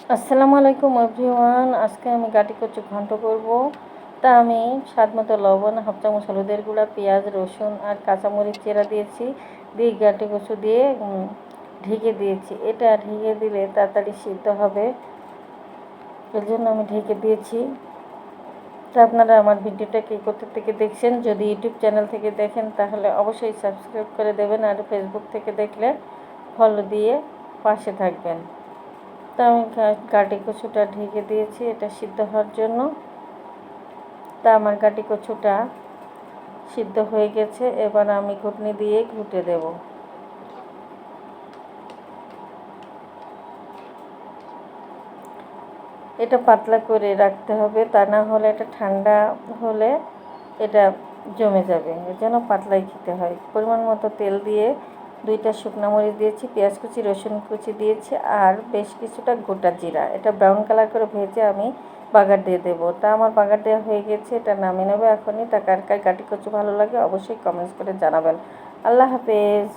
আসসালামু আলাইকুম এভরিওয়ান। আজকে আমি গাটি কচু ঘন্ট করব। তা আমি স্বাদ মতো লবণ, হাফ চামচ হলুদের গুঁড়া, পেঁয়াজ, রসুন আর কাঁচামরিচ চেরা দিয়েছি। দিয়ে গাটি কচু দিয়ে ঢেকে দিয়েছি। এটা ঢেকে দিলে তাড়াতাড়ি সিদ্ধ হবে, এর জন্য আমি ঢেকে দিয়েছি। তা আপনারা আমার ভিডিওটা কে কোথা থেকে দেখছেন, যদি ইউটিউব চ্যানেল থেকে দেখেন তাহলে অবশ্যই সাবস্ক্রাইব করে দেবেন, আর ফেসবুক থেকে দেখলে ফলো দিয়ে পাশে থাকবেন। তা আমি গাটি কচুটা ঢেকে দিয়েছি এটা সিদ্ধ হওয়ার জন্য। তা আমার গাটি কচুটা সিদ্ধ হয়ে গেছে, এবার আমি ঘুটনি দিয়ে ঘুটে দেব। এটা পাতলা করে রাখতে হবে, তা না হলে এটা ঠান্ডা হলে এটা জমে যাবে, এর জন্য পাতলাই খেতে হয়। পরিমাণ মতো তেল দিয়ে 2টা শুকনো মরিচ দিয়েছি, পেঁয়াজ কুচি, রসুন কুচি দিয়েছি আর বেশ কিছুটা গোটা জিরা। এটা ব্রাউন কালার করে ভেজে আমি বাগার দিয়ে দেবো। তা আমার বাগার দেওয়া হয়ে গেছে, এটা নামিয়ে নেবো এখনই। তা কার কার গাটি কচু ভালো লাগে অবশ্যই কমেন্টস করে জানাবেন। আল্লাহ হাফেজ।